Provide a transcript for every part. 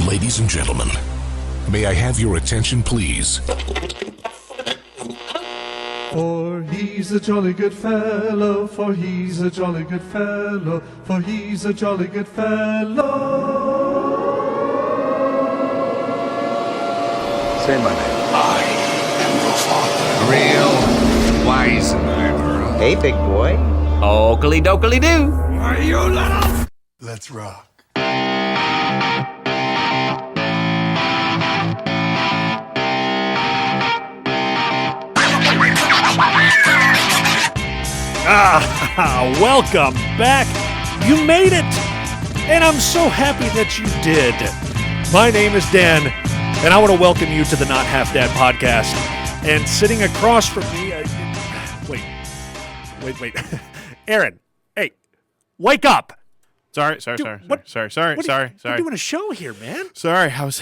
Ladies and gentlemen, may I have your attention, please? For he's a jolly good fellow, for he's a jolly good fellow, for he's a jolly good fellow. Say my name. I am your father. Real wise liberal. Hey, big boy. Oakley dokley doo. Are you little? Let's rock. Welcome back. You made it. And I'm so happy that you did. My name is Dan, and I want to welcome you to the Not Half Dad podcast. And sitting across from me, wait. Aaron, hey, wake up. Sorry. We're doing a show here, man. Sorry, I was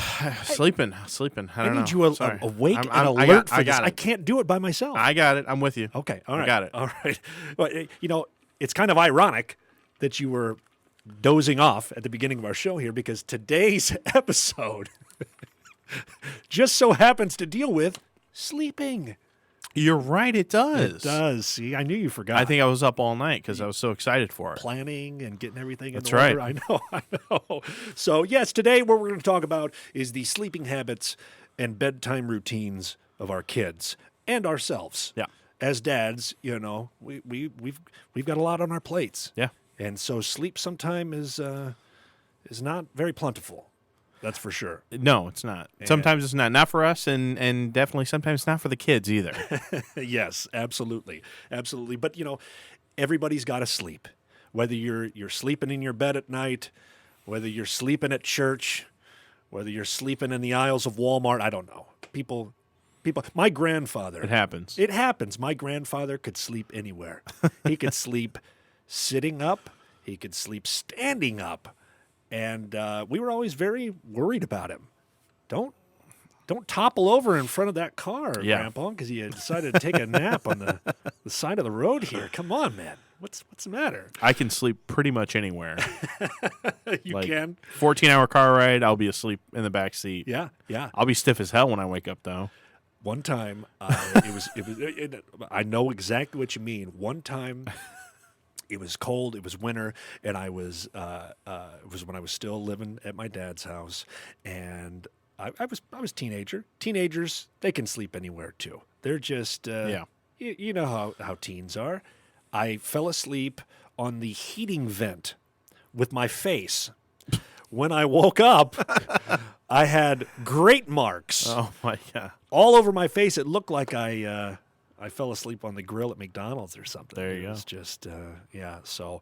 sleeping. I need you awake and alert for this. I can't do it by myself. I got it. I'm with you. Okay, all right. I got it. All right. Well, it's kind of ironic that you were dozing off at the beginning of our show here because today's episode just so happens to deal with sleeping. You're right, it does. It does. See, I knew you forgot. I think I was up all night because I was so excited for it. Planning and getting everything in That's order. right. I know. So, yes, today what we're going to talk about is the sleeping habits and bedtime routines of our kids and ourselves. Yeah. As dads, we've got a lot on our plates. Yeah. And so sleep sometime is not very plentiful. That's for sure. No, it's not. Sometimes it's not. Not for us, and definitely sometimes it's not for the kids either. Yes, absolutely. Absolutely. But, everybody's got to sleep. Whether you're sleeping in your bed at night, whether you're sleeping at church, whether you're sleeping in the aisles of Walmart, I don't know. People, my grandfather. It happens. It happens. My grandfather could sleep anywhere. He could sleep sitting up. He could sleep standing up. And we were always very worried about him. Don't topple over in front of that car, Grandpa, because you decided to take a nap on the side of the road here. Come on, man. What's the matter? I can sleep pretty much anywhere. You can? 14-hour car ride, I'll be asleep in the back seat. Yeah. I'll be stiff as hell when I wake up, though. One time, I know exactly what you mean. One time, it was cold. It was winter, and it was when I was still living at my dad's house, and I was teenager. Teenagers, they can sleep anywhere too. They're just you know how teens are. I fell asleep on the heating vent with my face. When I woke up, I had great marks. Oh my God! All over my face. It looked like I fell asleep on the grill at McDonald's or something. There you go. It was just, So,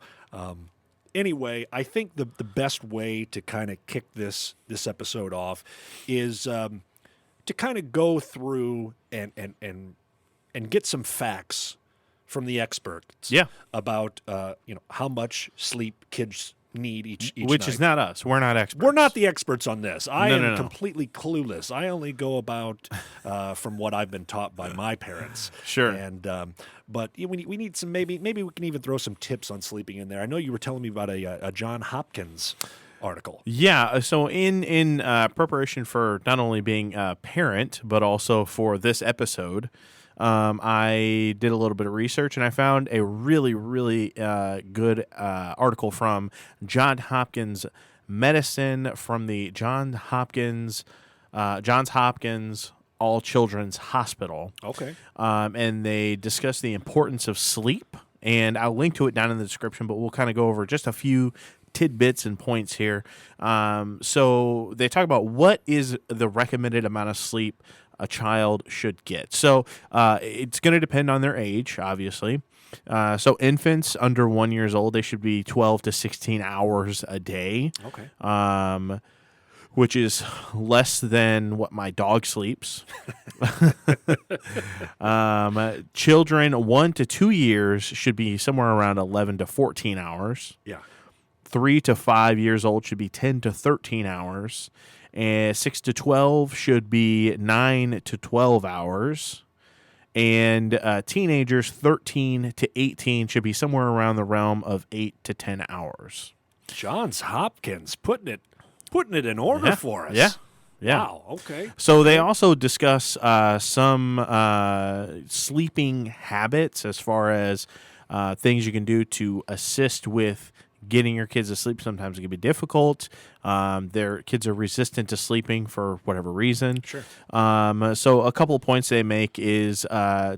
anyway, I think the best way to kind of kick this episode off is to kind of go through and get some facts from the experts. Yeah. About how much sleep kids need each Which night. is not us. We're not experts. We're not the experts on this. I am No. completely clueless. I only go about from what I've been taught by my parents. Sure. And but we need some maybe we can even throw some tips on sleeping in there. I know you were telling me about a John Hopkins article. Yeah. So in preparation for not only being a parent but also for this episode, I did a little bit of research and I found a really, really good article from Johns Hopkins Medicine from the Johns Hopkins All Children's Hospital. Okay. And they discuss the importance of sleep, and I'll link to it down in the description, but we'll kind of go over just a few tidbits and points here. So they talk about what is the recommended amount of sleep a child should get. So it's going to depend on their age, obviously. So infants under 1 year old, they should be 12 to 16 hours a day. Okay. Which is less than what my dog sleeps. Children 1 to 2 years should be somewhere around 11 to 14 hours. Yeah. 3 to 5 years old should be 10 to 13 hours. And 6 to 12 should be 9 to 12 hours. And teenagers 13 to 18 should be somewhere around the realm of 8 to 10 hours. Johns Hopkins putting it putting it in order for us. Yeah. Yeah. Wow. Okay. So they also discuss some sleeping habits as far as things you can do to assist with getting your kids to sleep. Sometimes it can be difficult. Their kids are resistant to sleeping for whatever reason. Sure. So a couple of points they make is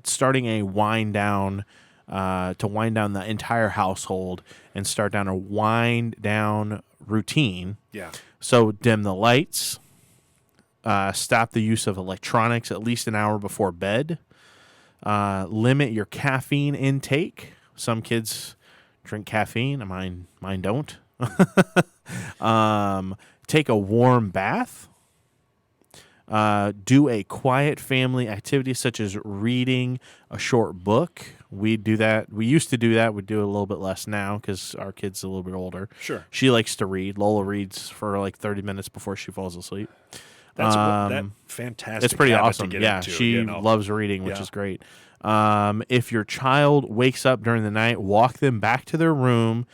starting a wind down to wind down the entire household and start down a wind down routine. Yeah. So dim the lights. Stop the use of electronics at least an hour before bed. Limit your caffeine intake. Some kids drink caffeine. Mine don't. Take a warm bath. Do a quiet family activity such as reading a short book. We do that. We used to do that. We do it a little bit less now because our kid's a little bit older. Sure. She likes to read. Lola reads for like 30 minutes before she falls asleep. That's that fantastic. It's pretty habit awesome. To get Yeah, into, she loves reading, which Yeah. is great. If your child wakes up during the night, walk them back to their room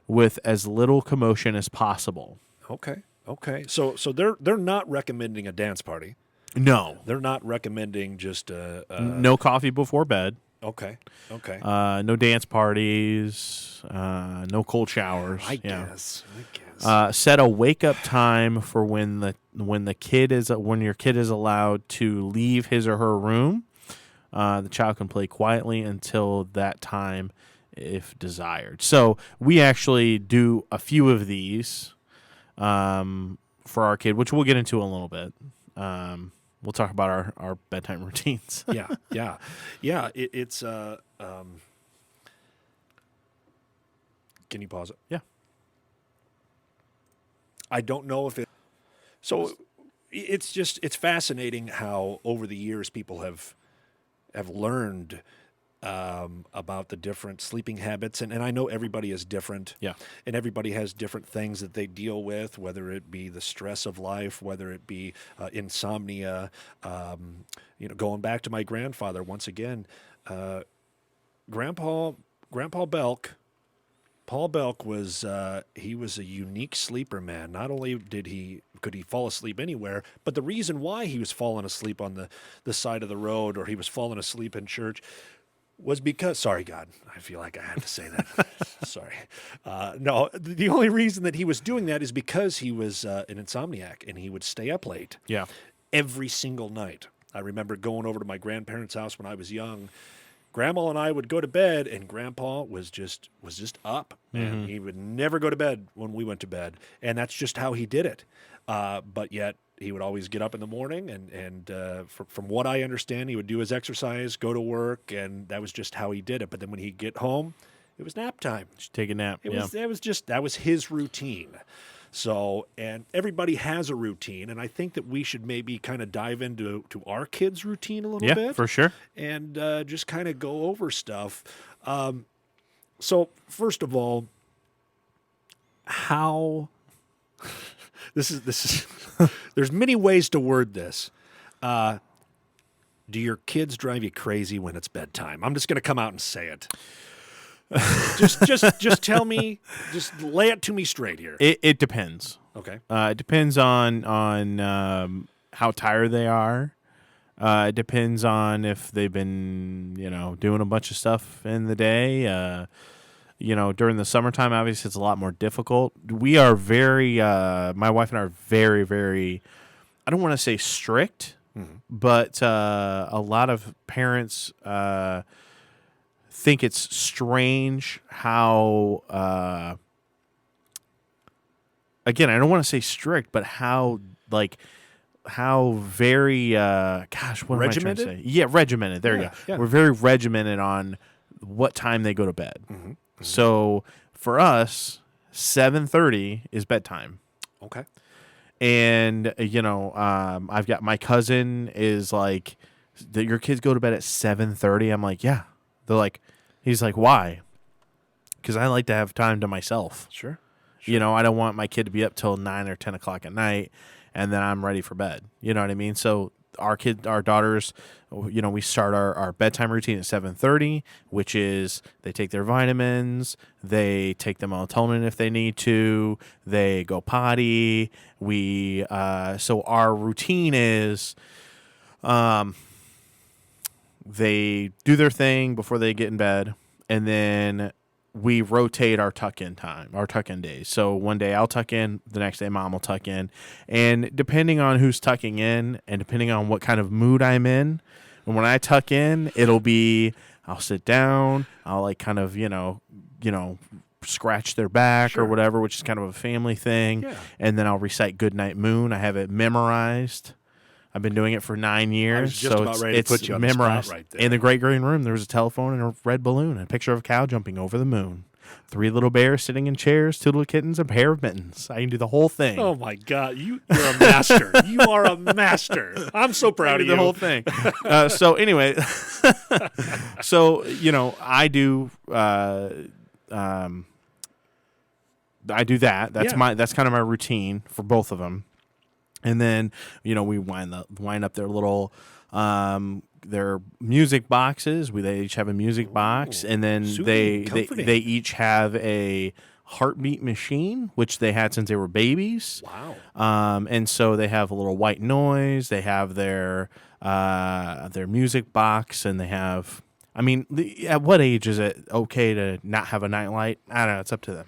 with as little commotion as possible. Okay. Okay. So they're not recommending a dance party. No. They're not recommending just No coffee before bed. Okay. Okay. No dance parties. No cold showers. I Yeah. guess. Set a wake up time for when your kid is allowed to leave his or her room. The child can play quietly until that time, if desired. So we actually do a few of these for our kid, which we'll get into in a little bit. We'll talk about our bedtime routines. Yeah. It's can you pause it? Yeah. I don't know if it. So it's fascinating how over the years people have learned about the different sleeping habits, and I know everybody is different. Yeah. And everybody has different things that they deal with, whether it be the stress of life, whether it be insomnia. Going back to my grandfather once again, Grandpa Belk. Paul Belk was he was a unique sleeper, man. Not only could he fall asleep anywhere, but the reason why he was falling asleep on the side of the road or he was falling asleep in church was because, sorry, God, I feel like I had to say that. Sorry. No, the only reason that he was doing that is because he was an insomniac and he would stay up late. Yeah. Every single night. I remember going over to my grandparents' house when I was young. Grandma and I would go to bed, and Grandpa was just up, and he would never go to bed when we went to bed, and that's just how he did it. But yet he would always get up in the morning, and from what I understand, he would do his exercise, go to work, and that was just how he did it. But then when he'd get home, it was nap time. Just take a nap. That was his routine. So, and everybody has a routine, and I think that we should maybe kind of dive into our kids' routine a little bit. Yeah, for sure. And just kind of go over stuff. So, first of all, how this is there's many ways to word this. Do your kids drive you crazy when it's bedtime? I'm just going to come out and say it. just tell me, just lay it to me straight here. It depends. Okay. It depends on how tired they are. It depends on if they've been, doing a bunch of stuff in the day. During the summertime, obviously it's a lot more difficult. We are very, my wife and I are very, very, I don't want to say strict, but a lot of parents think it's strange how again, I don't want to say strict, but how very gosh, what regimented? am I trying to say? Yeah, regimented. There you go. Yeah. We're very regimented on what time they go to bed. So for us, 7:30 is bedtime. Okay. And I've got my cousin is like, your kids go to bed at 7:30. I'm like, yeah. They're like, he's like, why? Because I like to have time to myself. Sure. I don't want my kid to be up till 9 or 10 o'clock at night, and then I'm ready for bed. You know what I mean? So our daughters, we start our bedtime routine at 7:30, which is they take their vitamins, they take the melatonin if they need to, they go potty. So our routine is, they do their thing before they get in bed, and then we rotate our tuck-in time, our tuck-in days. So one day I'll tuck in, the next day Mom will tuck in. And depending on who's tucking in and depending on what kind of mood I'm in, and when I tuck in, it'll be I'll sit down, I'll like kind of, scratch their back or whatever, which is kind of a family thing. Yeah. And then I'll recite Goodnight Moon. I have it memorized. I've been doing it for 9 years. I was just about ready to put you on memorized. The spot right there. In the great green room, there was a telephone and a red balloon and a picture of a cow jumping over the moon. 3 little bears sitting in chairs, 2 little kittens, a pair of mittens. I can do the whole thing. Oh, my God. You're a master. You are a master. I'm so proud of you. The whole thing. So anyway, I do that. That's kind of my routine for both of them. And then, we wind up their little their music boxes. They each have a music box, and then they each have a heartbeat machine, which they had since they were babies. Wow! And so they have a little white noise. They have their music box, and they have. I mean, at what age is it okay to not have a nightlight? I don't know. It's up to them.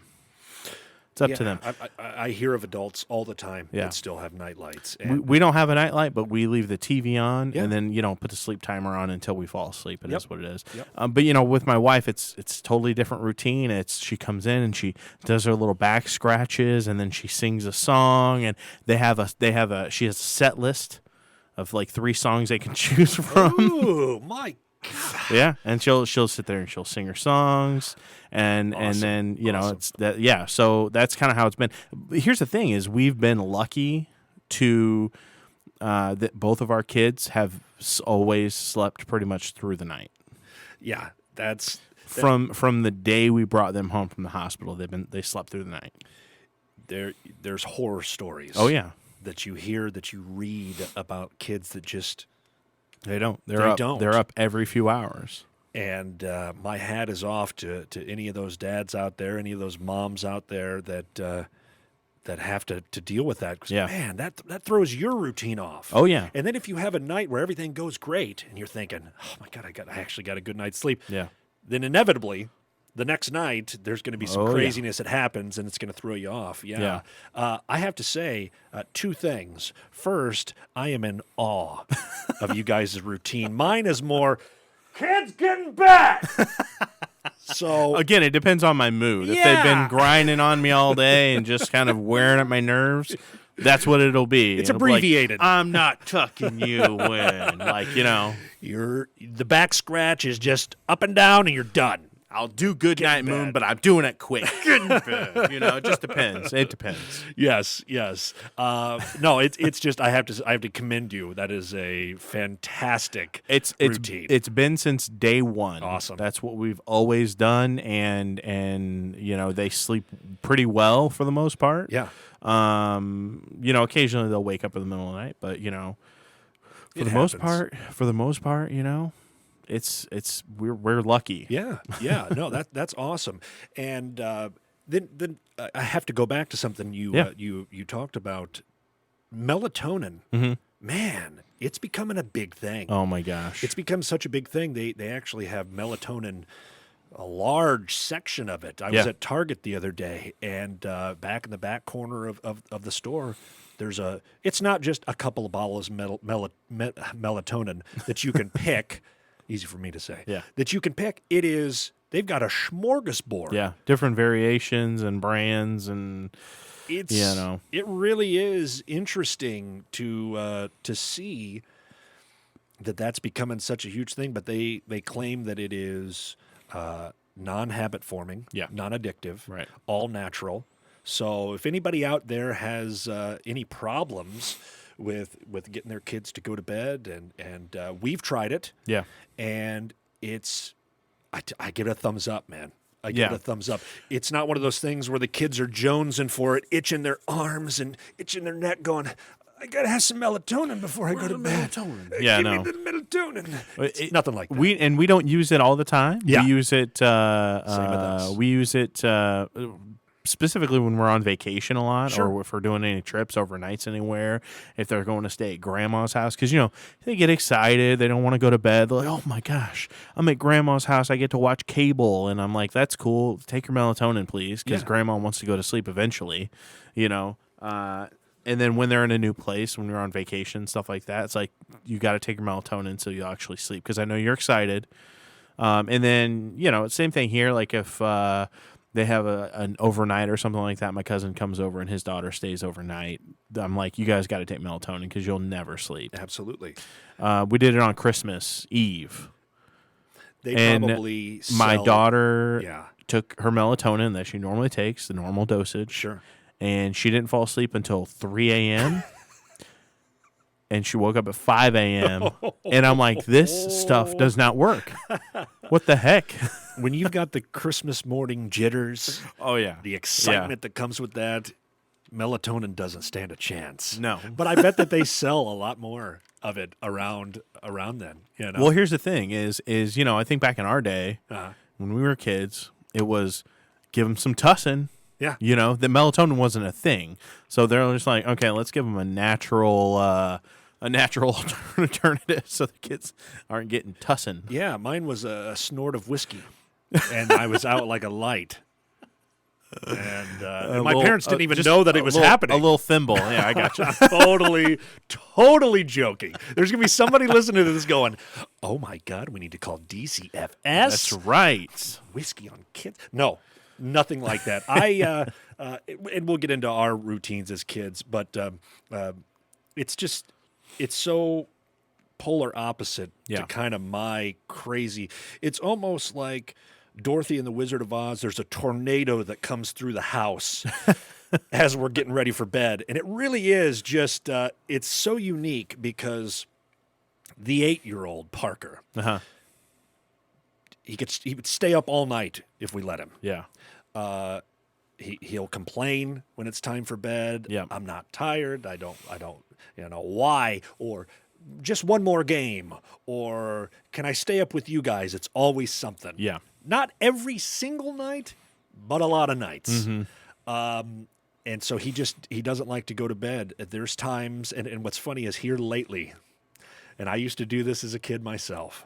It's up to them. I hear of adults all the time that still have night lights. We don't have a nightlight, but we leave the TV on and then, put the sleep timer on until we fall asleep. It is what it is. Yep. But, with my wife, it's totally different routine. She comes in and she does her little back scratches and then she sings a song and she has a set list of like 3 songs they can choose from. Ooh, my God. Yeah, and she'll sit there and she'll sing her songs, and then it's that So that's kind of how it's been. Here's the thing: is we've been lucky to that both of our kids have always slept pretty much through the night. Yeah, from the day we brought them home from the hospital. They slept through the night. There's horror stories. Oh yeah, that you hear, that you read about kids that just. They don't. They're up every few hours. And my hat is off to any of those dads out there, any of those moms out there that have to deal with that. 'Cause, man, that throws your routine off. Oh yeah. And then if you have a night where everything goes great, and you're thinking, oh my God, I actually got a good night's sleep. Yeah. Then inevitably, the next night there's going to be some craziness that happens, and it's going to throw you off. Yeah. I have to say 2 things. First, I am in awe of you guys' routine. Mine is more, kids getting back. So again, it depends on my mood. If they've been grinding on me all day and just kind of wearing at my nerves, that's what it'll be. It's abbreviated. Like, I'm not tucking you in, the back scratch is just up and down, and you're done. I'll do Goodnight Moon, but I'm doing it quick. It just depends. It depends. Yes. No, it's just I have to commend you. That is a fantastic routine. It's been since day one. Awesome. That's what we've always done, and they sleep pretty well for the most part. Yeah. Occasionally they'll wake up in the middle of the night, but for the most part, It's we're lucky. Yeah. No, that's awesome. And then I have to go back to something you talked about, melatonin. Mm-hmm. Man, it's becoming a big thing. Oh my gosh, it's become such a big thing. They actually have melatonin, a large section of it. I was at Target the other day, and back in the back corner of the store. It's not just a couple of bottles of melatonin that you can pick. Easy for me to say. Yeah. That you can pick. They've got a smorgasbord. Yeah. Different variations and brands and it really is interesting to see that's becoming such a huge thing, but they claim that it is non-habit forming, non-addictive, right, all natural. So if anybody out there has any problems with getting their kids to go to bed, and we've tried it. Yeah. And I give it a thumbs up, man. I give it a thumbs up. It's not one of those things where the kids are jonesing for it, itching their arms and itching their neck going, I gotta have some melatonin before I go to bed. Yeah, Give no. me the melatonin. It's nothing like that. We don't use it all the time. Yeah. We use it. Same with us. We use it specifically when we're on vacation a lot, Sure. or if we're doing any trips, overnights anywhere. If they're going to stay at grandma's house, because they get excited, they don't want to go to bed. They're like, "Oh my gosh, I'm at grandma's house. I get to watch cable," and I'm like, "That's cool. Take your melatonin, please, because grandma wants to go to sleep eventually." And then when they're in a new place, when we're on vacation, stuff like that, it's like you got to take your melatonin so you'll actually sleep, because I know you're excited. And then, same thing here. Like if they have an overnight or something like that, my cousin comes over and his daughter stays overnight. I'm like, you guys got to take melatonin because you'll never sleep. Absolutely. We did it on Christmas Eve. They probably my sell- daughter took her melatonin that she normally takes, the normal dosage. Sure. And she didn't fall asleep until 3 a.m. And she woke up at 5 a.m. And I'm like, this stuff does not work. What the heck? When you've got the Christmas morning jitters, Oh, yeah. the excitement that comes with that, melatonin doesn't stand a chance. No. But I bet that they sell a lot more of it around then. Well, here's the thing is I think back in our day, Uh-huh. when we were kids, it was give them some tussin. Yeah. The melatonin wasn't a thing. So they're just like, okay, let's give them a natural alternative so the kids aren't getting tussin. Yeah, mine was a snort of whiskey, and I was out like a light. And my parents didn't even know that it was happening. A little thimble. Yeah, I got you. Totally joking. There's going to be somebody listening to this going, oh, my God, we need to call DCFS. That's right. Whiskey on kids. No, nothing like that. And we'll get into our routines as kids, but it's so polar opposite to kind of my crazy. It's almost like Dorothy and the Wizard of Oz. There's a tornado that comes through the house as we're getting ready for bed. And it really is just, it's so unique because the 8-year-old Parker, Uh-huh. he would stay up all night if we let him. Yeah. He'll complain when it's time for bed. Yeah. I'm not tired. I don't, why? Or just one more game. Or can I stay up with you guys? It's always something. Yeah. Not every single night, but a lot of nights. Mm-hmm. And so he doesn't like to go to bed. There's times, and what's funny is here lately, and I used to do this as a kid myself,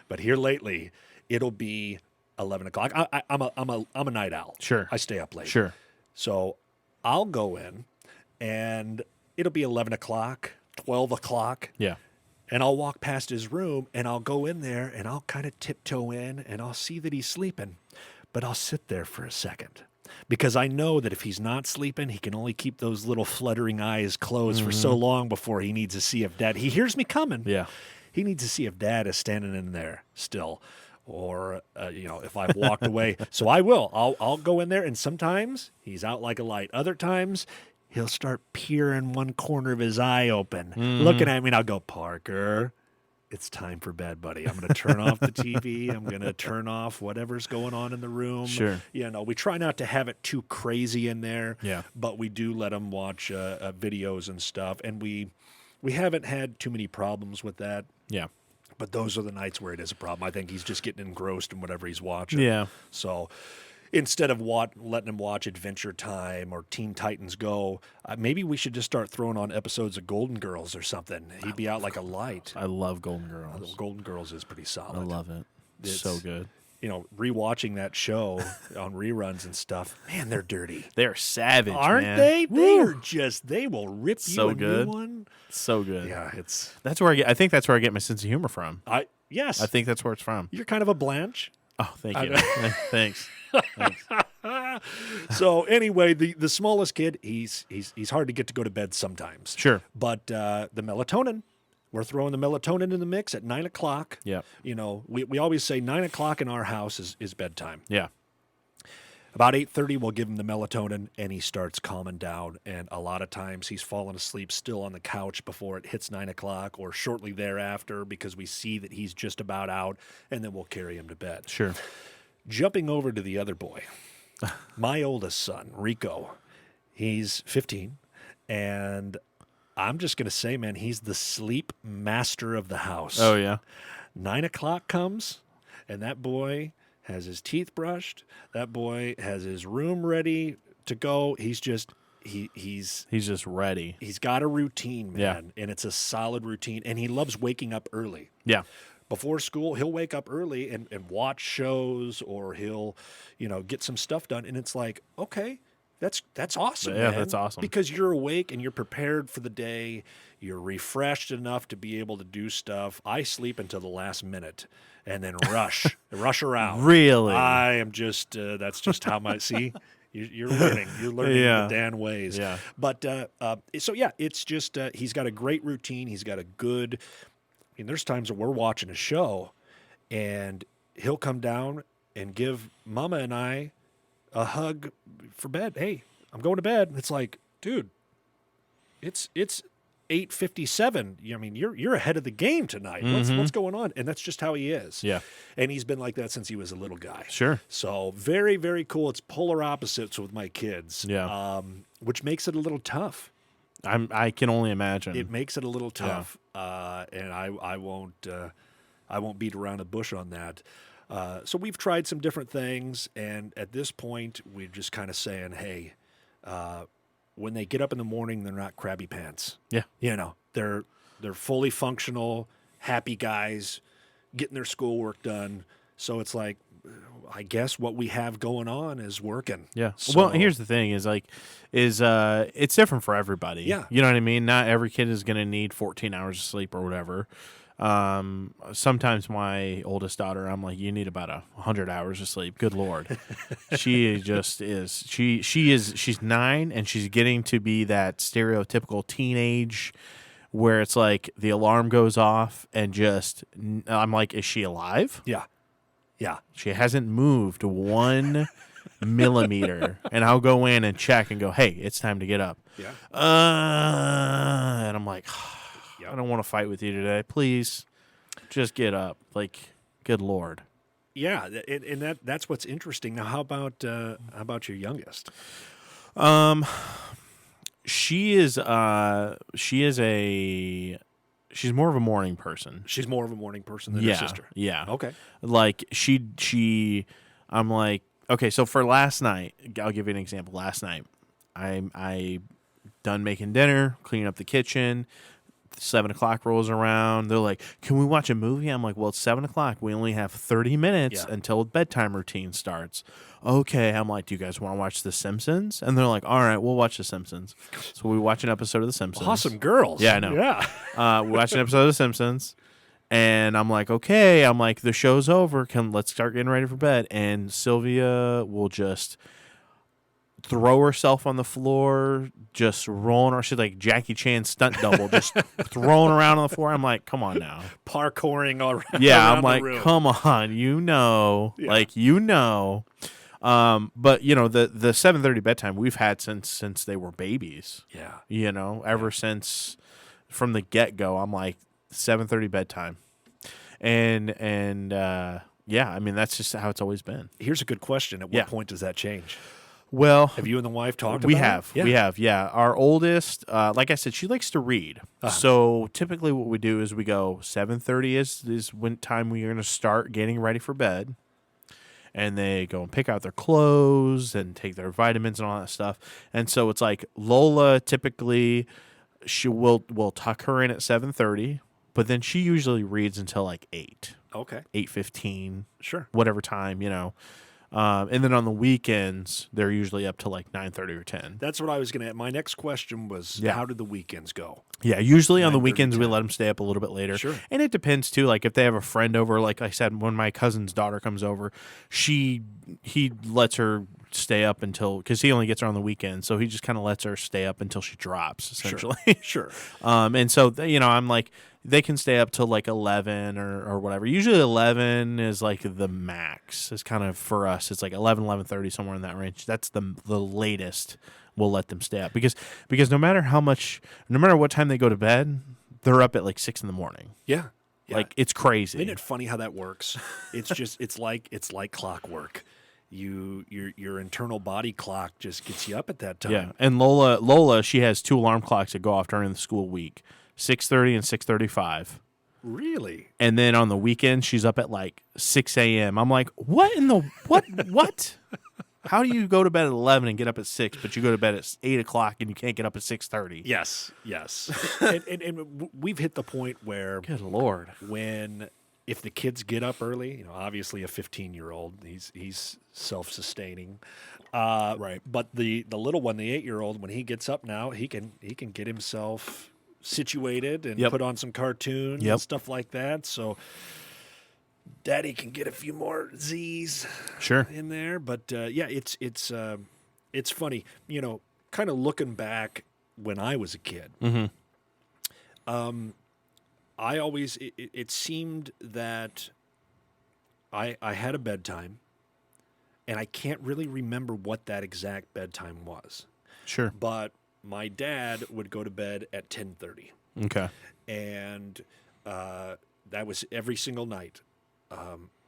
but here lately, it'll be 11 o'clock. I'm a night owl. Sure. I stay up late. Sure. So I'll go in, and it'll be 11 o'clock, 12 o'clock. Yeah. And I'll walk past his room, and I'll go in there, and I'll kind of tiptoe in, and I'll see that he's sleeping. But I'll sit there for a second, because I know that if he's not sleeping, he can only keep those little fluttering eyes closed for so long before he needs to see if Dad... He hears me coming. Yeah. He needs to see if Dad is standing in there still, or if I've walked away. So I will. I'll go in there, and sometimes he's out like a light. Other times he'll start peering one corner of his eye open, looking at me, and I'll go, Parker, it's time for bed, buddy. I'm going to turn off the TV. I'm going to turn off whatever's going on in the room. Sure. We try not to have it too crazy in there. Yeah. But we do let him watch videos and stuff, and we haven't had too many problems with that. Yeah. But those are the nights where it is a problem. I think he's just getting engrossed in whatever he's watching. Yeah. So instead of letting him watch Adventure Time or Teen Titans Go, maybe we should just start throwing on episodes of Golden Girls or something. He'd be out like a light. I love Golden Girls. Golden Girls is pretty solid. I love it. It's so good. Rewatching that show on reruns and stuff, man, they're dirty. They're savage, Aren't man. they? Woo. They will rip you So a good. new one. So good. Yeah, That's where I think that's where I get my sense of humor from. yes. I think that's where it's from. You're kind of a Blanche. Oh, thank you. Thanks. So anyway, the smallest kid, he's hard to get to go to bed sometimes. Sure. But the melatonin, we're throwing the melatonin in the mix at 9 o'clock. Yeah. We always say 9 o'clock in our house is bedtime. Yeah. About 8:30, we'll give him the melatonin, and he starts calming down. And a lot of times he's falling asleep still on the couch before it hits 9 o'clock or shortly thereafter, because we see that he's just about out, and then we'll carry him to bed. Sure. Jumping over to the other boy, my oldest son, Rico, he's 15, and I'm just going to say, man, he's the sleep master of the house. Oh, yeah. 9 o'clock comes, and that boy has his teeth brushed. That boy has his room ready to go. He's just he's just ready. He's got a routine, man, Yeah. and it's a solid routine. And he loves waking up early. Yeah. Before school, he'll wake up early and watch shows, or he'll, get some stuff done. And it's like, okay, that's awesome. Yeah, man. that's awesome. Because you're awake and you're prepared for the day. You're refreshed enough to be able to do stuff. I sleep until the last minute and then rush around. Really? I am just that's just how my see. You're learning. You're learning Yeah. the Dan ways. Yeah. But so yeah, it's just he's got a great routine. He's got a good. I mean, there's times when we're watching a show, and he'll come down and give Mama and I a hug for bed. Hey, I'm going to bed. It's like, dude, it's 8:57. I mean, you're ahead of the game tonight. What's going on? And that's just how he is. Yeah. And he's been like that since he was a little guy. Sure. So very, very cool. It's polar opposites with my kids. Yeah. Which makes it a little tough. I can only imagine. It makes it a little tough. And I won't beat around the bush on that. So we've tried some different things, and at this point, we're just kind of saying, hey, when they get up in the morning, they're not crabby pants. Yeah. They're fully functional, happy guys, getting their schoolwork done. So it's like, I guess what we have going on is working. Yeah. So, Well, here's the thing: it's different for everybody. Yeah. You know what I mean? Not every kid is going to need 14 hours of sleep or whatever. Sometimes my oldest daughter, I'm like, you need about 100 hours of sleep. Good Lord. She just is. She's 9, and she's getting to be that stereotypical teenage where it's like the alarm goes off and just, I'm like, is she alive? Yeah. She hasn't moved 1 millimeter, and I'll go in and check and go, hey, it's time to get up. Yeah. And I'm like, I don't want to fight with you today. Please, just get up. Like, good Lord. Yeah, and that's what's interesting. Now, how about your youngest? She's more of a morning person. She's more of a morning person than her sister. Yeah. Okay. Like I'm like, okay, so for last night, I'll give you an example. Last night, I done making dinner, cleaning up the kitchen. 7 o'clock rolls around. They're like, can we watch a movie? I'm like, well, it's 7 o'clock. We only have 30 minutes until bedtime routine starts. Okay. I'm like, do you guys want to watch The Simpsons? And they're like, all right, we'll watch The Simpsons. So we watch an episode of The Simpsons. Awesome girls. Yeah, I know. Yeah. We watch an episode of The Simpsons. And I'm like, okay. I'm like, the show's over. Let's start getting ready for bed. And Sylvia will just throw herself on the floor, just rolling her. She's like Jackie Chan stunt double, just throwing around on the floor. I'm like, come on now. Parkouring all around. Yeah, around I'm like, the room. come on, like but the 7:30 bedtime we've had since they were babies. Yeah. Ever since from the get go, I'm like 7:30 bedtime, and yeah, I mean that's just how it's always been. Here's a good question. At what point does that change? Well, have you and the wife talked we about have. it? We have, yeah. Our oldest, like I said, she likes to read. So typically what we do is we go 7:30 is when time we are going to start getting ready for bed. And they go and pick out their clothes and take their vitamins and all that stuff. And so it's like Lola typically we'll tuck her in at 7:30, but then she usually reads until like 8. Okay. 8:15. Sure. Whatever time, and then on the weekends, they're usually up to like 9:30 or 10. That's what I was going to. My next question was, how did the weekends go? Yeah, usually on the 9:30, weekends, we 10. let them stay up a little bit later. Sure. And it depends, too. Like, if they have a friend over, like I said, when my cousin's daughter comes over, he lets her stay up until, because he only gets her on the weekend, so he just kind of lets her stay up until she drops, essentially. Sure. And so, I'm like, they can stay up till like 11 or whatever. Usually 11 is like the max. It's kind of, for us, it's like 11, 11:30, somewhere in that range. That's the latest we'll let them stay up. Because no matter what time they go to bed, they're up at like 6 in the morning. Yeah. Like, it's crazy. Isn't it funny how that works? It's just, it's like clockwork. your internal body clock just gets you up at that time. Yeah, and Lola, she has 2 alarm clocks that go off during the school week, 6:30 and 6:35. Really? And then on the weekend, she's up at like 6 a.m. I'm like, what in the what? How do you go to bed at 11 and get up at 6, but you go to bed at 8 o'clock and you can't get up at 6:30? Yes. and we've hit the point where, Good Lord. if the kids get up early, obviously a 15-year-old, he's self-sustaining, Right. But the little one, the 8-year-old, when he gets up now, he can get himself situated and Yep. put on some cartoons Yep. and stuff like that. So Daddy can get a few more Z's Sure. in there. But it's funny, kind of looking back when I was a kid. Mm-hmm. I always it seemed that I had a bedtime, and I can't really remember what that exact bedtime was. Sure. But my dad would go to bed at 10:30, Okay. and that was every single night.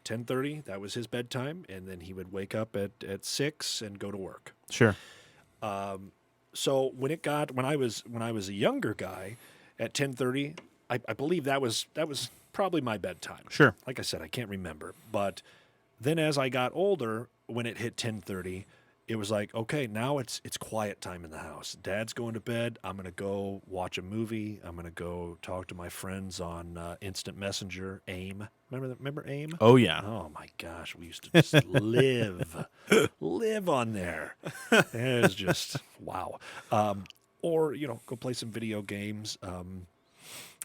10:30, that was his bedtime, and then he would wake up at 6 and go to work. Sure. So when I was a younger guy, at 10:30, I believe that was probably my bedtime. Sure. Like I said, I can't remember. But then as I got older, when it hit 10:30, it was like, okay, now it's quiet time in the house. Dad's going to bed. I'm going to go watch a movie. I'm going to go talk to my friends on Instant Messenger, AIM. Remember AIM? Oh, yeah. Oh my gosh, we used to just live on there. It was just wow. Or go play some video games.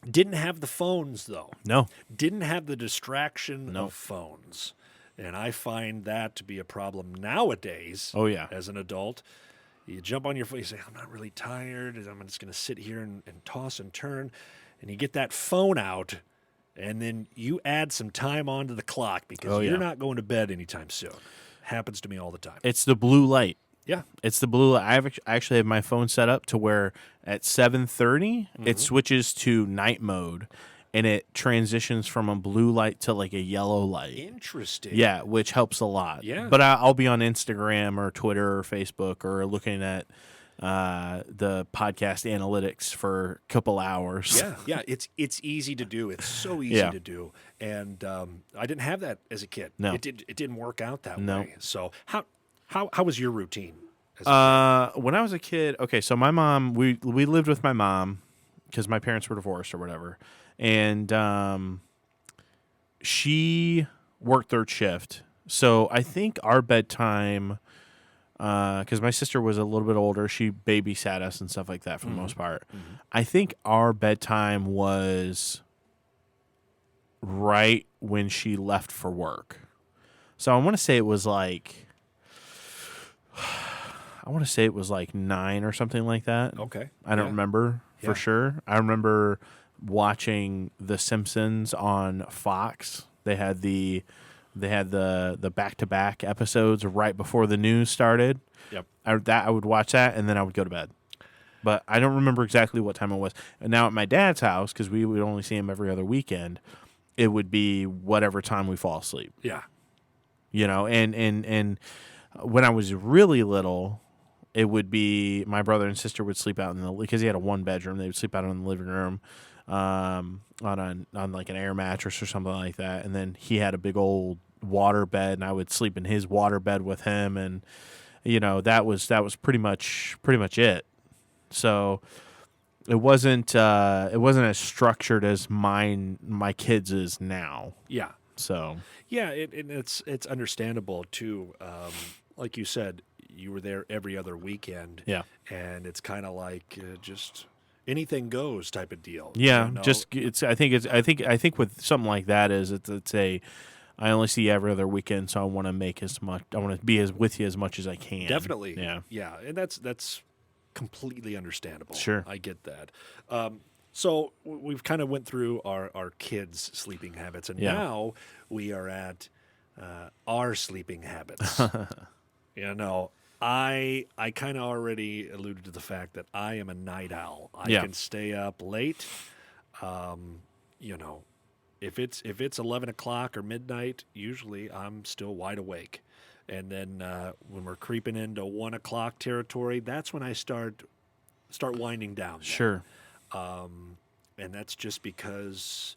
Didn't have the phones though. No. Didn't have the distraction No. of phones, and I find that to be a problem nowadays. Oh, yeah. As an adult, you jump on your phone. You say, "I'm not really tired. I'm just going to sit here and toss and turn," and you get that phone out. And then you add some time onto the clock because Oh, you're yeah. not going to bed anytime soon. Happens to me all the time. It's the blue light. Yeah. It's the blue light. I actually have my phone set up to where at 7:30 it switches to night mode, and it transitions from a blue light to like a yellow light. Interesting. Yeah, which helps a lot. Yeah. But I'll be on Instagram or Twitter or Facebook or looking at the podcast analytics for a couple hours. Yeah. It's easy to do. It's so easy Yeah. to do. And I didn't have that as a kid. No. It didn't work out that No. way. So how was your routine? As a When I was a kid, okay, so my mom, we lived with my mom because my parents were divorced or whatever, and she worked third shift. So I think our bedtime, because my sister was a little bit older, she babysat us and stuff like that for the most part. I think our bedtime was right when she left for work. So I want to say it was like 9 or something like that. Okay. I don't remember Yeah. for sure. I remember watching The Simpsons on Fox. They had the back-to-back episodes right before the news started. Yep. I would watch that, and then I would go to bed. But I don't remember exactly what time it was. And now at my dad's house, because we would only see him every other weekend, it would be whatever time we fall asleep. Yeah. And when I was really little, it would be my brother and sister would sleep out because he had a 1-bedroom. They would sleep out in the living room, on like an air mattress or something like that. And then he had a big old water bed, and I would sleep in his water bed with him. And that was pretty much it. So it wasn't as structured as my kids is now. Yeah. So Yeah, it's understandable too. Like you said, you were there every other weekend. Yeah. And it's kind of like just anything goes type of deal. yeah, you know? I think with something like that I only see you every other weekend, so I want to make as much. I want to be with you as much as I can. Definitely. Yeah. Yeah, and that's completely understandable. Sure. I get that. So we've kind of went through our kids' sleeping habits, and Yeah. now we are at our sleeping habits. I kind of already alluded to the fact that I am a night owl. I Yeah. can stay up late. If it's 11 o'clock or midnight, usually I'm still wide awake. And then when we're creeping into 1 o'clock territory, that's when I start winding down. Sure. And that's just because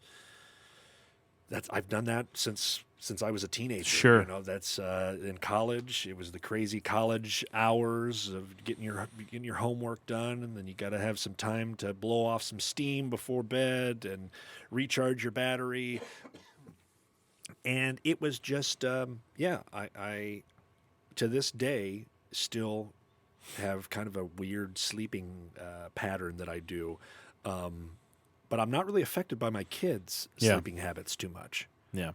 I've done that since I was a teenager. Sure. You know, that's in college. It was the crazy college hours of getting your homework done, and then you got to have some time to blow off some steam before bed and recharge your battery. And it was just, I to this day still have kind of a weird sleeping pattern that I do. But I'm not really affected by my kids' sleeping habits too much. Yeah.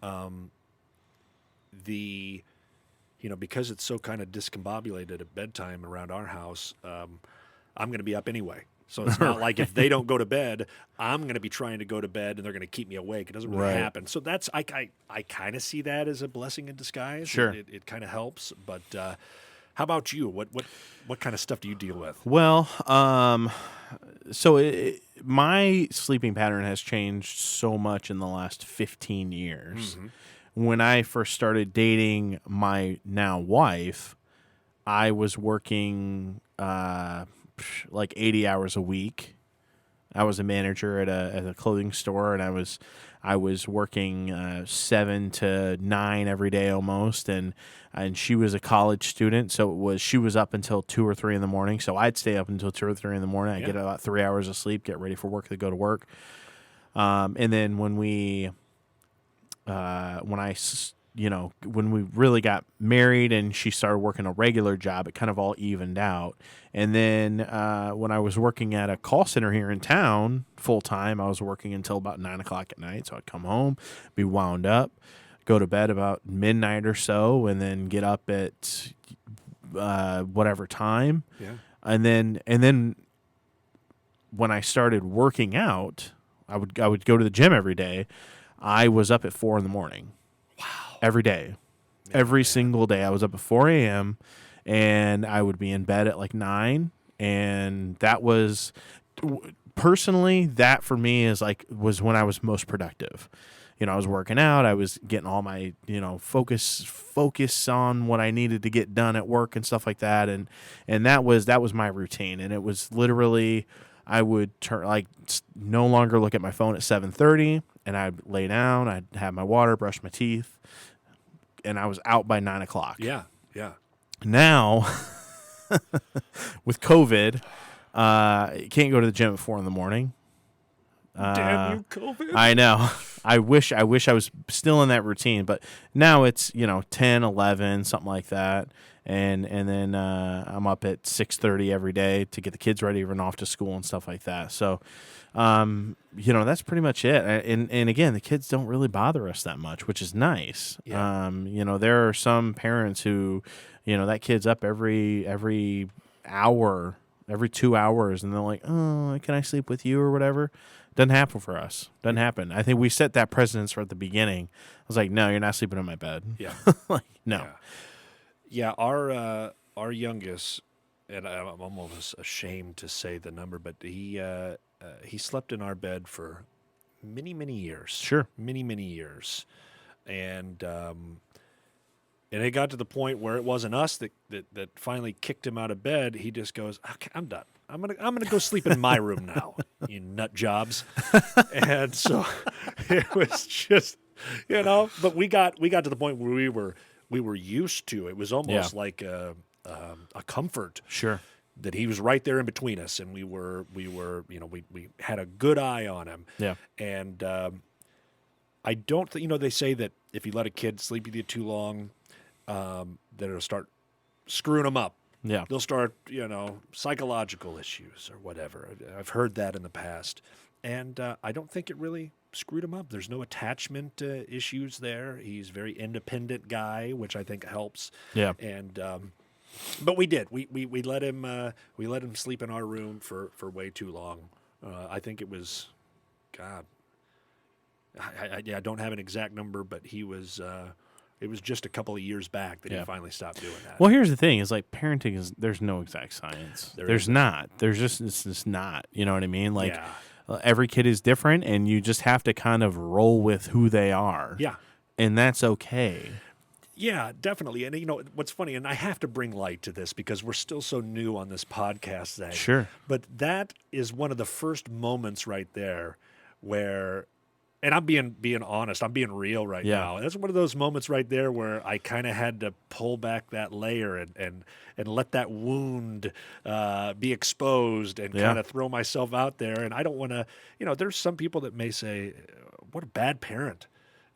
Because it's so kind of discombobulated at bedtime around our house, I'm going to be up anyway. So it's not like if they don't go to bed, I'm going to be trying to go to bed and they're going to keep me awake. It doesn't really happen. So that's I kind of see that as a blessing in disguise. Sure. It kind of helps. But how about you? What kind of stuff do you deal with? Well, my sleeping pattern has changed so much in the last 15 years. Mm-hmm. When I first started dating my now wife, I was working like 80 hours a week. I was a manager at a clothing store, and I was working 7 to 9 every day almost, and she was a college student, so she was up until 2 or 3 in the morning. So I'd stay up until 2 or 3 in the morning. I'd get about 3 hours of sleep, get ready for work, to go to work, and then when we really got married and she started working a regular job, it kind of all evened out. And then when I was working at a call center here in town full time, I was working until about 9 o'clock at night. So I'd come home, be wound up, go to bed about midnight or so, and then get up at whatever time. Yeah. And then when I started working out, I would go to the gym every day. I was up at 4 in the morning. Wow. Every day. Every single day. I was up at 4 a.m. and I would be in bed at like 9. And that was, personally, that for me was when I was most productive. You know, I was working out. I was getting all my, focus on what I needed to get done at work and stuff like that. And that was my routine. And it was literally, I would no longer look at my phone at 7:30, and I'd lay down. I'd have my water, brush my teeth, and I was out by 9 o'clock. Yeah, yeah. Now, with COVID, you can't go to the gym at 4 in the morning. Damn you, COVID. I know. I wish I was still in that routine, but now it's 10, 11, something like that. And then I'm up at 6:30 every day to get the kids ready, run off to school and stuff like that. So, that's pretty much it. And again, the kids don't really bother us that much, which is nice. Yeah. There are some parents who, that kid's up every hour, every 2 hours, and they're like, oh, can I sleep with you or whatever? Doesn't happen for us. Doesn't happen. I think we set that precedence at the beginning. I was like, no, you're not sleeping in my bed. Yeah. No. Yeah. Yeah, our youngest, and I'm almost ashamed to say the number, but he slept in our bed for many, many years. Sure. Many, many years. And it got to the point where it wasn't us that finally kicked him out of bed. He just goes, okay, I'm done. I'm gonna go sleep in my room now, you nut jobs. And so it was just, but we got to the point where we were used to. It was almost like a comfort. Sure. That he was right there in between us, and we had a good eye on him. Yeah. And I don't think, they say that if you let a kid sleep with you too long, that it'll start screwing them up. Yeah. They'll start, psychological issues or whatever. I've heard that in the past. And I don't think it really screwed him up. There's no attachment issues there. He's a very independent guy, which I think helps. Yeah. And but we did. We let him sleep in our room for way too long. I think it was, God, I don't have an exact number, but he was. It was just a couple of years back that he finally stopped doing that. Well, here's the thing: is like parenting there's no exact science. There's isn't. not. It's just not. You know what I mean? Like every kid is different, and you just have to kind of roll with who they are. Yeah, and that's okay. Yeah, definitely. And what's funny, and I have to bring light to this because we're still so new on this podcast thing. Sure. But that is one of the first moments right there where, and I'm being honest, I'm being real right Yeah. now. That's one of those moments right there where I kind of had to pull back that layer and let that wound be exposed and Yeah. kind of throw myself out there. And I don't want to, there's some people that may say, what a bad parent.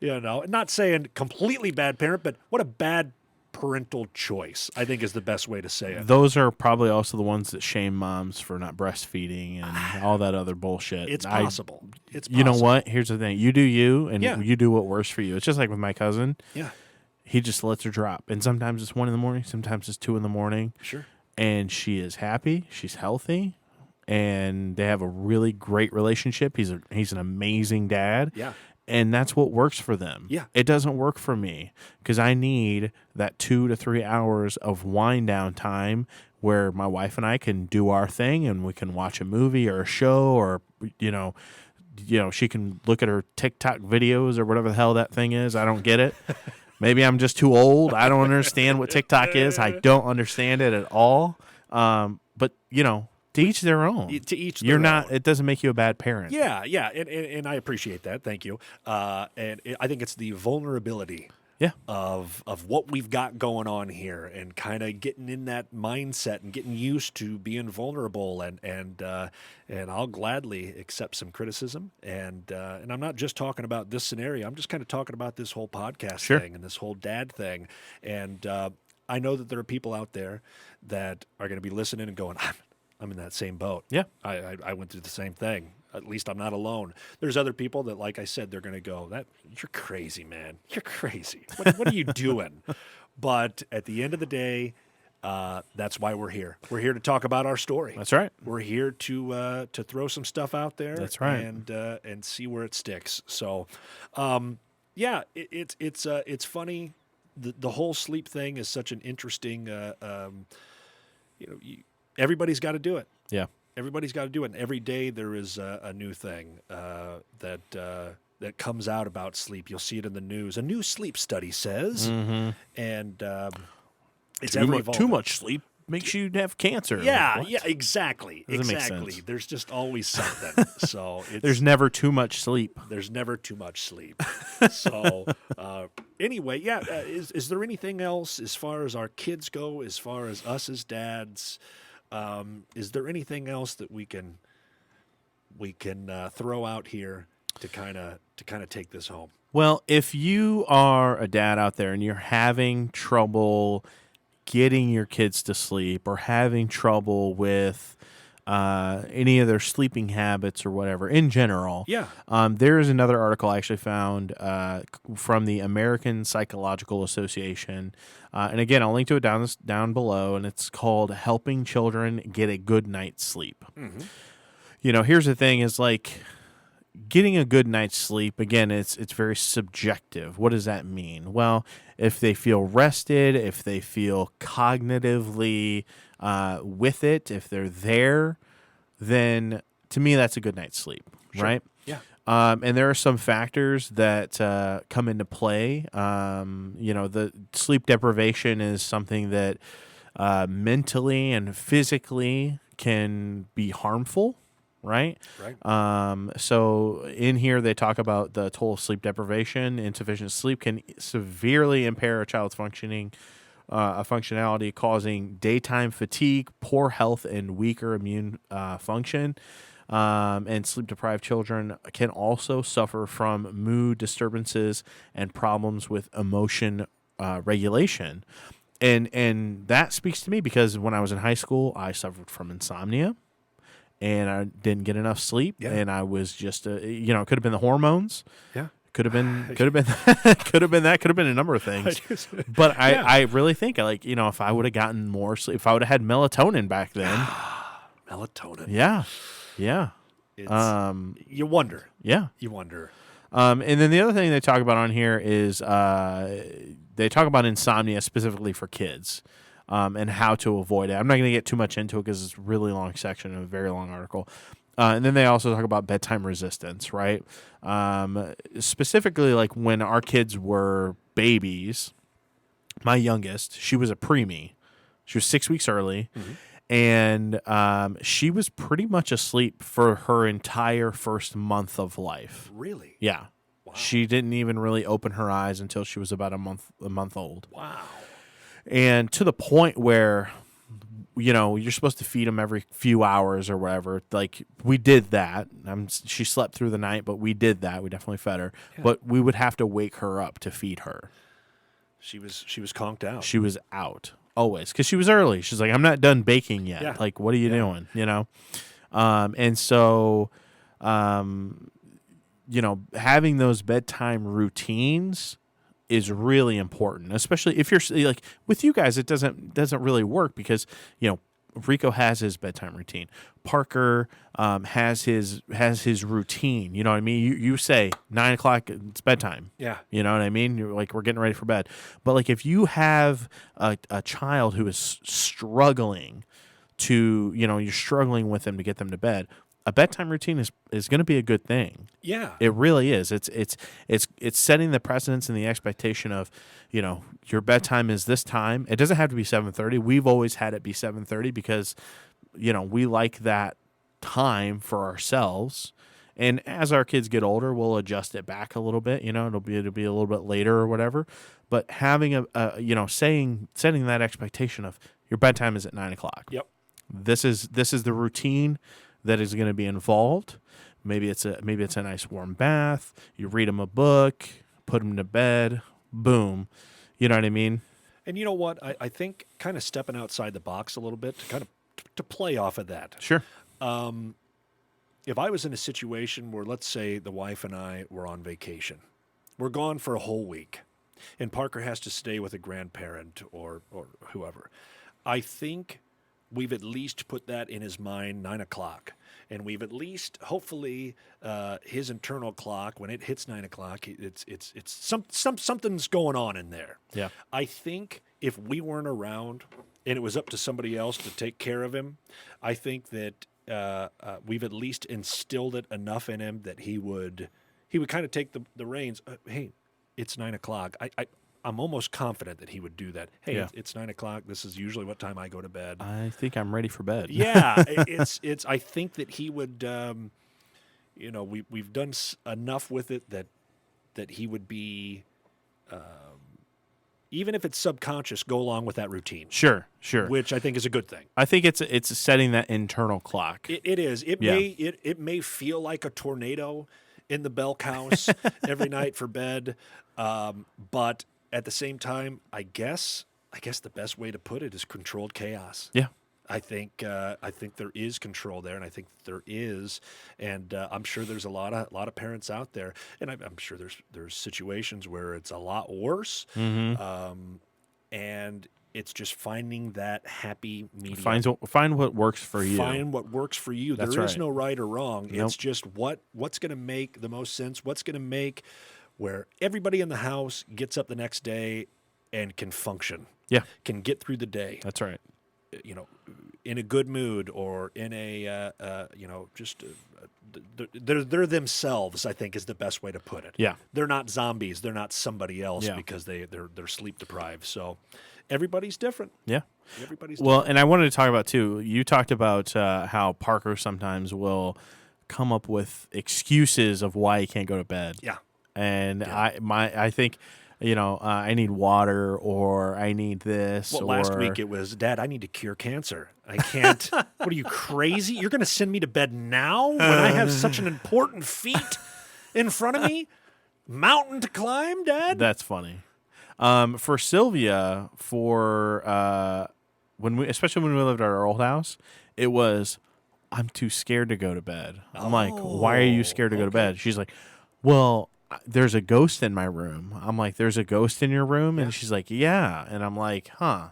Not saying completely bad parent, but what a bad parental choice, I think is the best way to say it. Those are probably also the ones that shame moms for not breastfeeding and all that other bullshit. It's possible. It's possible. You know what? Here's the thing. You do you, and Yeah. you do what works for you. It's just like with my cousin. Yeah, He just lets her drop. And sometimes it's 1 a.m, sometimes it's 2 a.m. sure. And she is happy. She's healthy. And they have a really great relationship. He's an amazing dad. Yeah. And that's what works for them. Yeah. It doesn't work for me because I need that 2 to 3 hours of wind down time where my wife and I can do our thing and we can watch a movie or a show or, she can look at her TikTok videos or whatever the hell that thing is. I don't get it. Maybe I'm just too old. I don't understand what TikTok is. I don't understand it at all. But, to each their own. To each You're their not. own. It doesn't make you a bad parent. Yeah, and I appreciate that. Thank you. I think it's the vulnerability Yeah. of what we've got going on here, and kind of getting in that mindset and getting used to being vulnerable, and I'll gladly accept some criticism, and I'm not just talking about this scenario. I'm just kind of talking about this whole podcast Sure. thing and this whole dad thing, and I know that there are people out there that are going to be listening and going, I'm in that same boat. Yeah. I went through the same thing. At least I'm not alone. There's other people that, like I said, they're going to go, you're crazy, man. You're crazy. What are you doing? But at the end of the day, that's why we're here. We're here to talk about our story. That's right. We're here to throw some stuff out there. That's right. And see where it sticks. So, it's funny. The whole sleep thing is such an interesting. Everybody's got to do it. Yeah. Everybody's got to do it. And every day there is a new thing that comes out about sleep. You'll see it in the news. A new sleep study says, and it's ever evolving. Too much sleep makes you have cancer. Yeah, What? yeah, exactly, Doesn't make exactly. sense. There's just always something. So There's never too much sleep. there's never too much sleep. So anyway, yeah. Is there anything else as far as our kids go? As far as us as dads? Is there anything else that we can throw out here to kind of take this home? Well, if you are a dad out there and you're having trouble getting your kids to sleep or having trouble with any of their sleeping habits or whatever in general, Yeah. there is another article I actually found from the American Psychological Association. And again, I'll link to it down below, and it's called Helping Children Get a Good Night's Sleep. Mm-hmm. Here's the thing is like getting a good night's sleep, again, it's very subjective. What does that mean? Well, if they feel rested, if they feel cognitively with it, if they're there, then to me, that's a good night's sleep, right? Yeah. And there are some factors that come into play. The sleep deprivation is something that mentally and physically can be harmful, right? Right. So in here, they talk about the toll of sleep deprivation. Insufficient sleep can severely impair a child's functionality, causing daytime fatigue, poor health, and weaker immune function. And sleep-deprived children can also suffer from mood disturbances and problems with emotion regulation. And that speaks to me because when I was in high school, I suffered from insomnia, and I didn't get enough sleep, Yeah. and I was just, it could have been the hormones. Yeah. Could have been that. Could have been a number of things. But I really think if I would have gotten more sleep, if I would have had melatonin back then. Melatonin. Yeah. Yeah. You wonder. Yeah. You wonder. And then the other thing they talk about on here is they talk about insomnia specifically for kids and how to avoid it. I'm not going to get too much into it because it's a really long section and a very long article. And then they also talk about bedtime resistance, right? Specifically, like when our kids were babies, my youngest, she was a preemie. She was 6 weeks early, and she was pretty much asleep for her entire first month of life. Really? Yeah. Wow. She didn't even really open her eyes until she was about a month old. Wow. And to the point where, you're supposed to feed them every few hours or whatever. Like, we did that. She slept through the night, but we did that. We definitely fed her. Yeah. But we would have to wake her up to feed her. She was conked out. She was out always because she was early. She's like, I'm not done baking yet. Yeah. Like, what are you doing? And so, having those bedtime routines is really important, especially if you're like with you guys. It doesn't really work because Rico has his bedtime routine. Parker has his routine. You know what I mean? You say 9 o'clock, it's bedtime. Yeah. You know what I mean? You're like, we're getting ready for bed. But like if you have a child who is struggling to, you're struggling with them to get them to bed, a bedtime routine is going to be a good thing. Yeah. It really is. It's setting the precedence and the expectation of, your bedtime is this time. It doesn't have to be 7:30. We've always had it be 7:30 because, we like that time for ourselves. And as our kids get older, we'll adjust it back a little bit. It'll be a little bit later or whatever. But having setting that expectation of your bedtime is at 9 o'clock. Yep. This is the routine that is going to be involved. Maybe it's a nice warm bath. You read them a book, put them to bed. Boom. You know what I mean? And you know what? I think kind of stepping outside the box a little bit to play off of that. Sure. If I was in a situation where, let's say, the wife and I were on vacation, we're gone for a whole week, and Parker has to stay with a grandparent or whoever, I think we've at least put that in his mind, 9 o'clock. And we've at least, hopefully, his internal clock, when it hits 9 o'clock, it's something's going on in there. Yeah. I think if we weren't around and it was up to somebody else to take care of him, I think that we've at least instilled it enough in him that he would kind of take the reins. Hey, it's 9 o'clock. I'm almost confident that he would do that. Hey, yeah. It's 9 o'clock. This is usually what time I go to bed. I think I'm ready for bed. Yeah, it's. I think that he would. We've done enough with it that he would be, even if it's subconscious, go along with that routine. Sure. Which I think is a good thing. I think it's setting that internal clock. It is. It may feel like a tornado in the Belk house every night for bed, but at the same time, I guess the best way to put it is controlled chaos. Yeah. I think there is control there, and I think there is, and I'm sure there's a lot of parents out there, and I'm sure there's situations where it's a lot worse, and it's just finding that happy medium. Find what works for you. Find what works for you. That's There is right. no right or wrong. Nope. It's just what's going to make the most sense. What's going to make where everybody in the house gets up the next day and can function. Yeah. Can get through the day. That's right. In a good mood or in a, they're themselves, I think is the best way to put it. Yeah. They're not zombies. They're not somebody else Yeah. because they're sleep deprived. So everybody's different. Yeah. Everybody's well, different. and I wanted to talk about too. You talked about how Parker sometimes will come up with excuses of why he can't go to bed. Yeah. And Yeah. I think, I need water or I need this. Well, or last week it was, Dad, I need to cure cancer. I can't. What are you, crazy? You're going to send me to bed now when I have such an important feat in front of me? Mountain to climb, Dad? That's funny. For Sylvia, especially when we lived at our old house, it was, I'm too scared to go to bed. I'm like, why are you scared to go to bed? She's like, well, there's a ghost in my room. I'm like, there's a ghost in your room? And she's like, yeah. And I'm like, huh.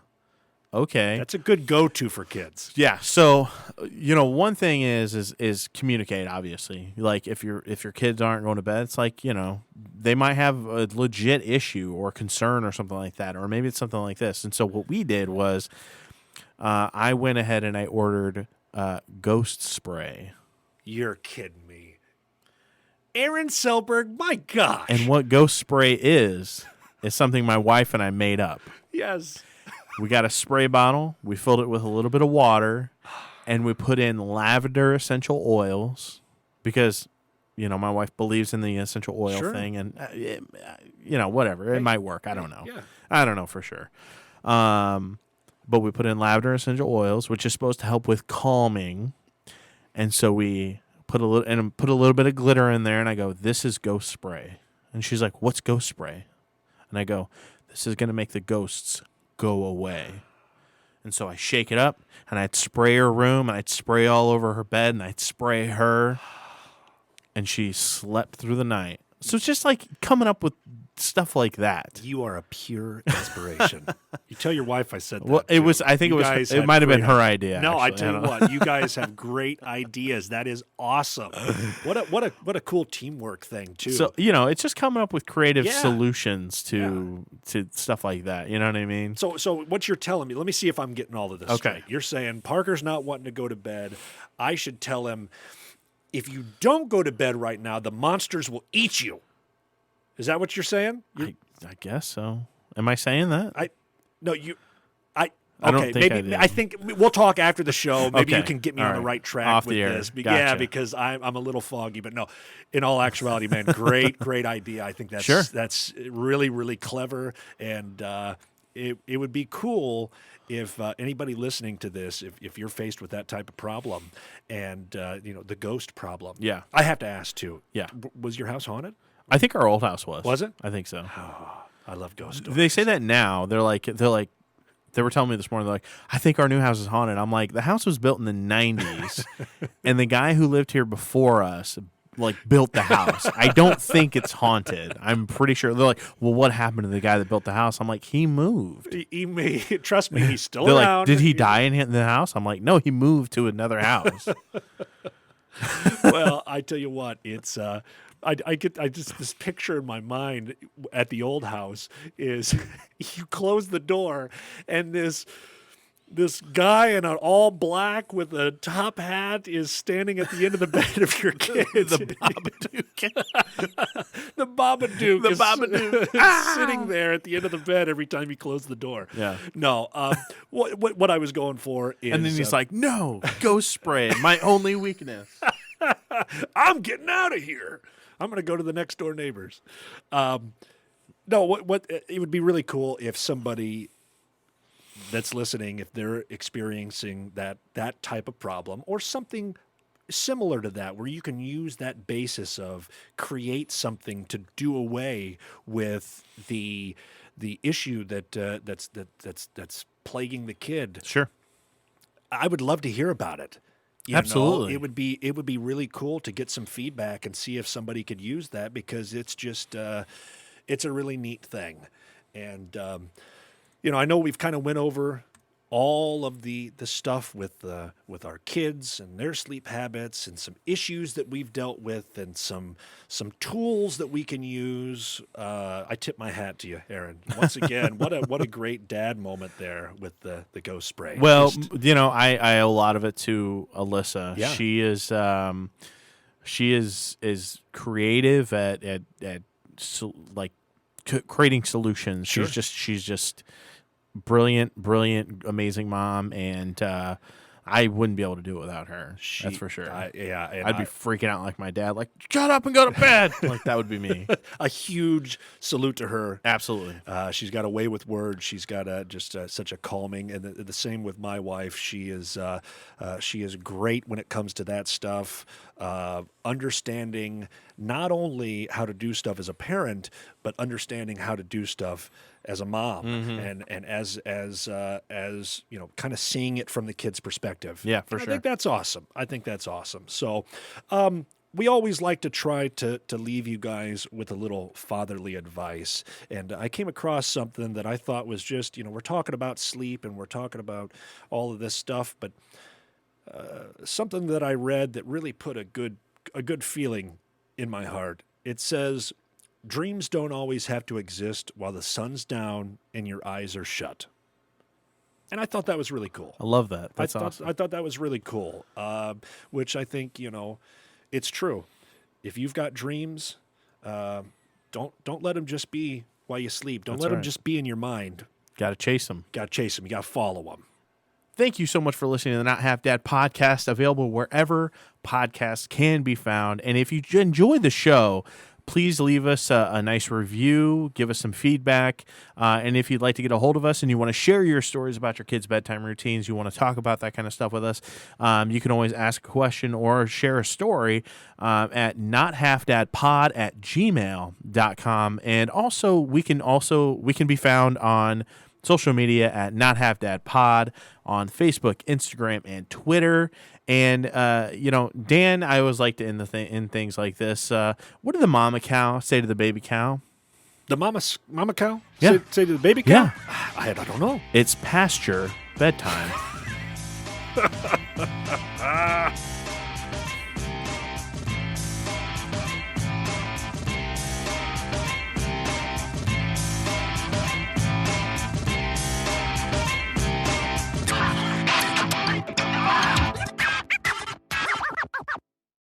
Okay. That's a good go-to for kids. Yeah. So, one thing is communicate, obviously. Like if your kids aren't going to bed, it's like, they might have a legit issue or concern or something like that. Or maybe it's something like this. And so what we did was I went ahead and I ordered ghost spray. You're kidding me. Aaron Selberg, my gosh. And what ghost spray is something my wife and I made up. Yes. We got a spray bottle. We filled it with a little bit of water, and we put in lavender essential oils because, my wife believes in the essential oil Sure. thing, and whatever. It might work. I don't know. Yeah. I don't know for sure. But we put in lavender essential oils, which is supposed to help with calming, and so we put a little bit of glitter in there, and I go, "This is ghost spray," and she's like, "What's ghost spray?" And I go, "This is gonna make the ghosts go away." And so I shake it up, and I'd spray her room, and I'd spray all over her bed, and I'd spray her, and she slept through the night. So it's just like coming up with stuff like that. You are a pure inspiration. You tell your wife I said that. Well, it too. was. I think You it guys was. It had might have been great her ideas. idea. No, I actually. tell you don't know. what, you guys have great ideas. That is awesome. What a cool teamwork thing too. So it's just coming up with creative Yeah. solutions to stuff like that. You know what I mean? So what you're telling me? Let me see if I'm getting all of this Okay. straight. You're saying Parker's not wanting to go to bed. I should tell him, if you don't go to bed right now, the monsters will eat you. Is that what you're saying? I guess so. Am I saying that? I I don't okay, think I maybe did. I think we'll talk after the show. Maybe you Okay. can get me All on the right. right track Off with the air. this. Yeah, Gotcha. because I'm a little foggy, but no. In all actuality, man, great idea. I think Sure. that's really, really clever, and it would be cool if anybody listening to this, if you're faced with that type of problem, and the ghost problem. Yeah. I have to ask too. Yeah. Was your house haunted? I think our old house was. Was it? I think so. I love ghost stories. They say that now. They're like they were telling me this morning. They're like, I think our new house is haunted. I'm like, the house was built in the '90s, and the guy who lived here before us built the house. I don't think it's haunted. I'm pretty sure. They're like, well, what happened to the guy that built the house? I'm like, he moved. Trust me, he's still They're around. like, did he die in the house? I'm like, no, he moved to another house. Well, I tell you what, it's I just this picture in my mind at the old house is you close the door and this guy in an all black with a top hat is standing at the end of the bed of your kids. The Babadook. The Babadook. The is Babadook. sitting there at the end of the bed every time you close the door. Yeah. No. What I was going for is, And then he's like, no, ghost spray, my only weakness. I'm getting out of here. I'm going to go to the next door neighbors. No, what it would be really cool if somebody that's listening, if they're experiencing that type of problem or something similar to that, where you can use that basis of create something to do away with the issue that's plaguing the kid. Sure. I would love to hear about it. Absolutely. It would be really cool to get some feedback and see if somebody could use that, because it's just it's a really neat thing. And I know we've kind of went over all of the stuff with our kids and their sleep habits and some issues that we've dealt with and some tools that we can use. I tip my hat to you, Aaron. Once again, what a great dad moment there with the ghost spray. Well, Just- I owe a lot of it to Alyssa. Yeah. She is creative at creating solutions. Sure. She's just brilliant, amazing mom, and I wouldn't be able to do it without her. That's for sure. And I'd be freaking out like my dad, like, shut up and go to bed. Like, that would be me. a huge salute to her. Absolutely. She's got a way with words. She's got such a calming, and the same with my wife. She is great when it comes to that stuff. Understanding not only how to do stuff as a parent, but understanding how to do stuff as a mom, and as kind of seeing it from the kid's perspective. Yeah, for I sure. think that's awesome. So, we always like to try to leave you guys with a little fatherly advice. And I came across something that I thought was just, we're talking about sleep and we're talking about all of this stuff, but something that I read that really put a good feeling in my heart. It says, dreams don't always have to exist while the sun's down and your eyes are shut. And I thought that was really cool. I love that. That's awesome. I thought that was really cool, which I think, it's true. If you've got dreams, don't let them just be while you sleep. Don't let them just be in your mind. Got to chase them. Got to chase them. You got to follow them. Thank you so much for listening to the Not Half Dad podcast, available wherever podcasts can be found. And if you enjoyed the show, please leave us a nice review, give us some feedback. And if you'd like to get a hold of us and you want to share your stories about your kids' bedtime routines, you want to talk about that kind of stuff with us, you can always ask a question or share a story at nothalfdadpod@gmail.com. And also, we can be found on social media at Not Half Dad Pod on Facebook, Instagram, and Twitter. And Dan, I always like to end end things like this. What did the mama cow say to the baby cow? The mama cow? Yeah. Say to the baby cow? Yeah. I don't know. It's past your bedtime.